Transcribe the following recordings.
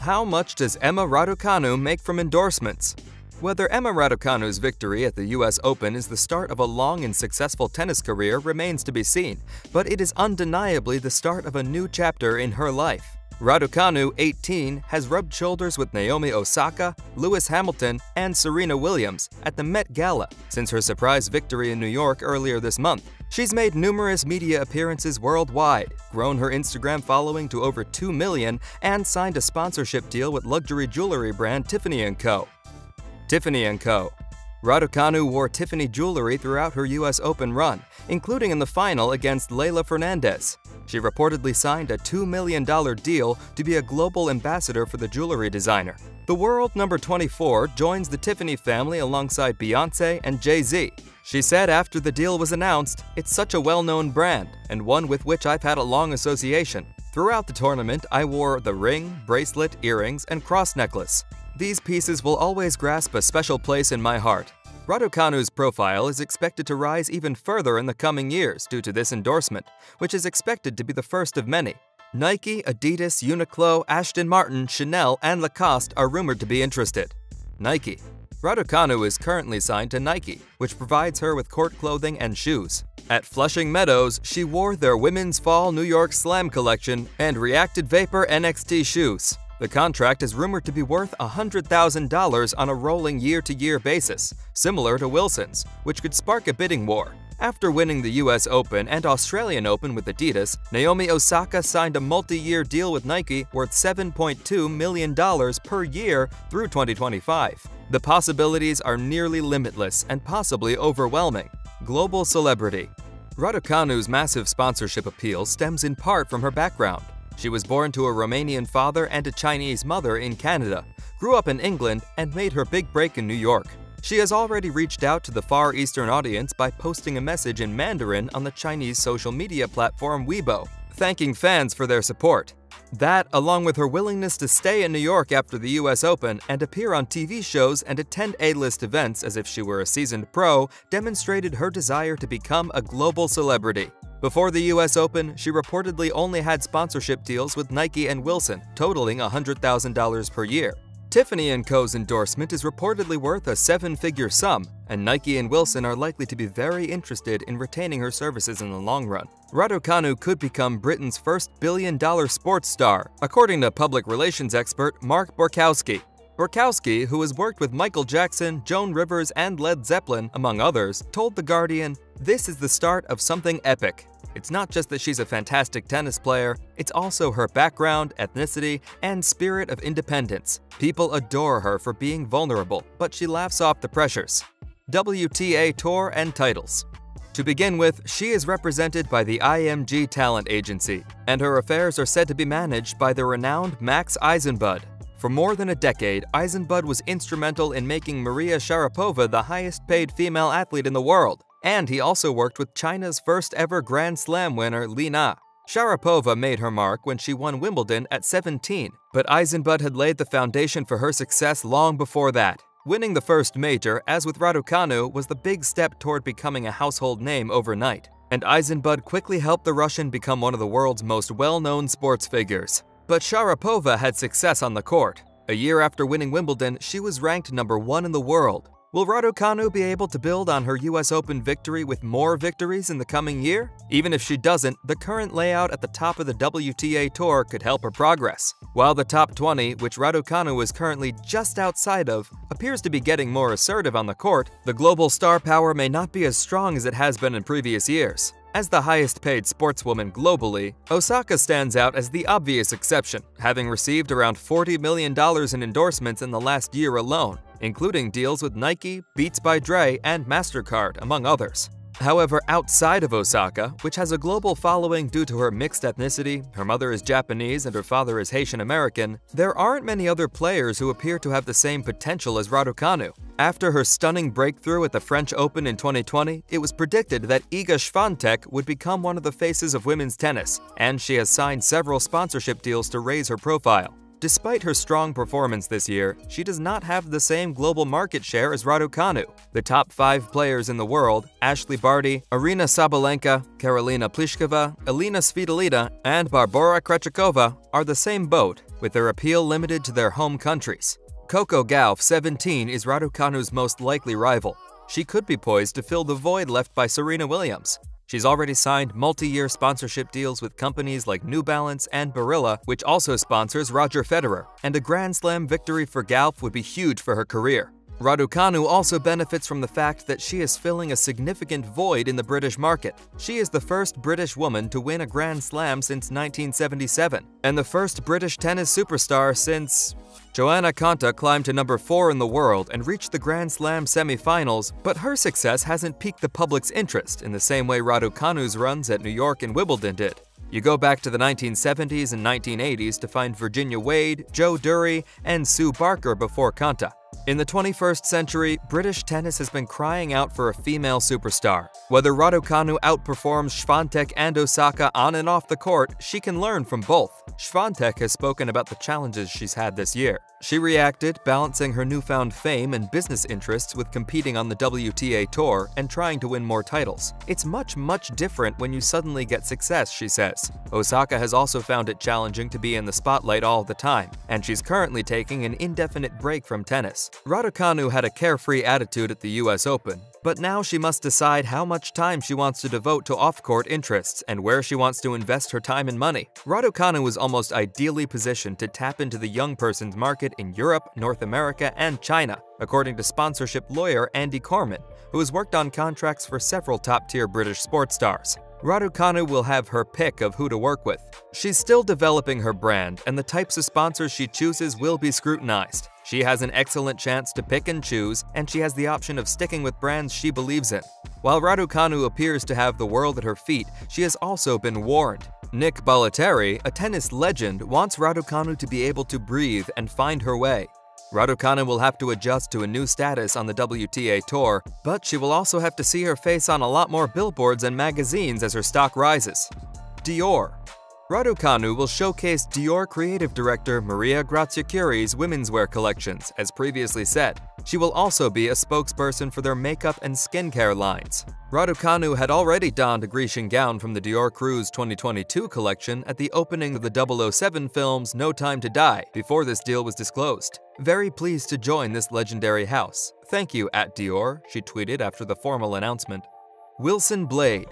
How much does Emma Raducanu make from endorsements? Whether Emma Raducanu's victory at the US Open is the start of a long and successful tennis career remains to be seen, but it is undeniably the start of a new chapter in her life. Raducanu, 18, has rubbed shoulders with Naomi Osaka, Lewis Hamilton, and Serena Williams at the Met Gala since her surprise victory in New York earlier this month. She's made numerous media appearances worldwide, grown her Instagram following to over 2 million, and signed a sponsorship deal with luxury jewelry brand Tiffany Co. Tiffany Co. Raducanu wore Tiffany jewelry throughout her US Open run, including in the final against Leylah Fernandez. She reportedly signed a $2 million deal to be a global ambassador for the jewelry designer. The world number 24 joins the Tiffany family alongside Beyoncé and Jay-Z. She said after the deal was announced, "It's such a well-known brand, and one with which I've had a long association. Throughout the tournament, I wore the ring, bracelet, earrings, and cross necklace. These pieces will always grasp a special place in my heart." Raducanu's profile is expected to rise even further in the coming years due to this endorsement, which is expected to be the first of many. Nike, Adidas, Uniqlo, Aston Martin, Chanel, and Lacoste are rumored to be interested. Nike. Raducanu is currently signed to Nike, which provides her with court clothing and shoes. At Flushing Meadows, she wore their Women's Fall New York Slam collection and Reacted Vapor NXT shoes. The contract is rumored to be worth $100,000 on a rolling year-to-year basis, similar to Wilson's, which could spark a bidding war. After winning the US Open and Australian Open with Adidas, Naomi Osaka signed a multi-year deal with Nike worth $7.2 million per year through 2025. The possibilities are nearly limitless and possibly overwhelming. Global celebrity. Raducanu's massive sponsorship appeal stems in part from her background. She was born to a Romanian father and a Chinese mother in Canada, grew up in England, and made her big break in New York. She has already reached out to the Far Eastern audience by posting a message in Mandarin on the Chinese social media platform Weibo, thanking fans for their support. That, along with her willingness to stay in New York after the US Open and appear on TV shows and attend A-list events as if she were a seasoned pro, demonstrated her desire to become a global celebrity. Before the US Open, she reportedly only had sponsorship deals with Nike and Wilson, totaling $100,000 per year. Tiffany Co.'s endorsement is reportedly worth a seven-figure sum, and Nike and Wilson are likely to be very interested in retaining her services in the long run. Raducanu could become Britain's first billion-dollar sports star, according to public relations expert Mark Borkowski. Borkowski, who has worked with Michael Jackson, Joan Rivers, and Led Zeppelin, among others, told The Guardian, "This is the start of something epic. It's not just that she's a fantastic tennis player, it's also her background, ethnicity, and spirit of independence. People adore her for being vulnerable, but she laughs off the pressures." WTA Tour and Titles. To begin with, she is represented by the IMG Talent Agency, and her affairs are said to be managed by the renowned Max Eisenbud. For more than a decade, Eisenbud was instrumental in making Maria Sharapova the highest-paid female athlete in the world, and he also worked with China's first-ever Grand Slam winner, Leylah. Sharapova made her mark when she won Wimbledon at 17, but Eisenbud had laid the foundation for her success long before that. Winning the first major, as with Raducanu, was the big step toward becoming a household name overnight, and Eisenbud quickly helped the Russian become one of the world's most well-known sports figures. But Sharapova had success on the court. A year after winning Wimbledon, she was ranked #1 in the world. Will Raducanu be able to build on her US Open victory with more victories in the coming year? Even if she doesn't, the current layout at the top of the WTA Tour could help her progress. While the top 20, which Raducanu is currently just outside of, appears to be getting more assertive on the court, the global star power may not be as strong as it has been in previous years. As the highest-paid sportswoman globally, Osaka stands out as the obvious exception, having received around $40 million in endorsements in the last year alone, including deals with Nike, Beats by Dre, and MasterCard, among others. However, outside of Osaka, which has a global following due to her mixed ethnicity, her mother is Japanese and her father is Haitian American, there aren't many other players who appear to have the same potential as Raducanu. After her stunning breakthrough at the French Open in 2020, it was predicted that Iga Swiatek would become one of the faces of women's tennis, and she has signed several sponsorship deals to raise her profile. Despite her strong performance this year, she does not have the same global market share as Raducanu. The top 5 players in the world, Ashley Barty, Aryna Sabalenka, Karolina Pliskova, Elina Svitolina, and Barbora Krejcikova, are the same boat, with their appeal limited to their home countries. Coco Gauff, 17, is Raducanu's most likely rival. She could be poised to fill the void left by Serena Williams. She's already signed multi-year sponsorship deals with companies like New Balance and Barilla, which also sponsors Roger Federer, and a Grand Slam victory for Gauff would be huge for her career. Raducanu also benefits from the fact that she is filling a significant void in the British market. She is the first British woman to win a Grand Slam since 1977, and the first British tennis superstar since… Johanna Konta climbed to number 4 in the world and reached the Grand Slam semi-finals, but her success hasn't piqued the public's interest in the same way Raducanu's runs at New York and Wimbledon did. You go back to the 1970s and 1980s to find Virginia Wade, Joe Dury, and Sue Barker before Konta. In the 21st century, British tennis has been crying out for a female superstar. Whether Raducanu outperforms Swiatek and Osaka on and off the court, she can learn from both. Swiatek has spoken about the challenges she's had this year. She reacted, balancing her newfound fame and business interests with competing on the WTA Tour and trying to win more titles. It's much different when you suddenly get success, she says. Osaka has also found it challenging to be in the spotlight all the time, and she's currently taking an indefinite break from tennis. Raducanu had a carefree attitude at the US Open, but now she must decide how much time she wants to devote to off-court interests and where she wants to invest her time and money. Raducanu is almost ideally positioned to tap into the young person's market in Europe, North America, and China, according to sponsorship lawyer Andy Corman, who has worked on contracts for several top-tier British sports stars. Raducanu will have her pick of who to work with. She's still developing her brand, and the types of sponsors she chooses will be scrutinized. She has an excellent chance to pick and choose, and she has the option of sticking with brands she believes in. While Raducanu appears to have the world at her feet, she has also been warned. Nick Bollettieri, a tennis legend, wants Raducanu to be able to breathe and find her way. Raducanu will have to adjust to a new status on the WTA Tour, but she will also have to see her face on a lot more billboards and magazines as her stock rises. Dior. Raducanu will showcase Dior creative director Maria Grazia Chiuri's women's wear collections, as previously said. She will also be a spokesperson for their makeup and skincare lines. Raducanu had already donned a Grecian gown from the Dior Cruise 2022 collection at the opening of the 007 film's No Time to Die before this deal was disclosed. "Very pleased to join this legendary house. Thank you, @Dior," she tweeted after the formal announcement. Wilson Blade.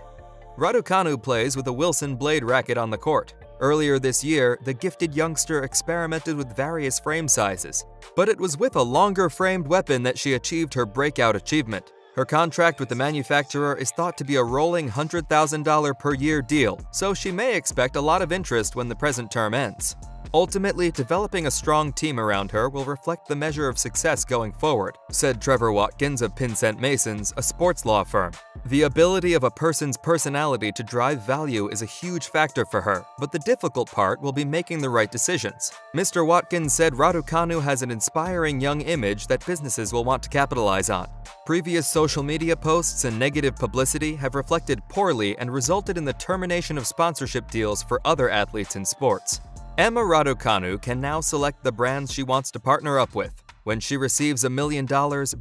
Raducanu plays with a Wilson Blade racket on the court. Earlier this year, the gifted youngster experimented with various frame sizes, but it was with a longer framed weapon that she achieved her breakout achievement. Her contract with the manufacturer is thought to be a rolling $100,000 per year deal, so she may expect a lot of interest when the present term ends. Ultimately, developing a strong team around her will reflect the measure of success going forward, said Trevor Watkins of Pinsent Masons, a sports law firm. The ability of a person's personality to drive value is a huge factor for her, but the difficult part will be making the right decisions. Mr. Watkins said Raducanu has an inspiring young image that businesses will want to capitalize on. Previous social media posts and negative publicity have reflected poorly and resulted in the termination of sponsorship deals for other athletes in sports. Emma Raducanu can now select the brands she wants to partner up with. When she receives $1 million,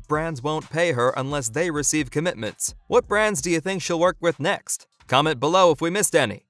brands won't pay her unless they receive commitments. What brands do you think she'll work with next? Comment below if we missed any.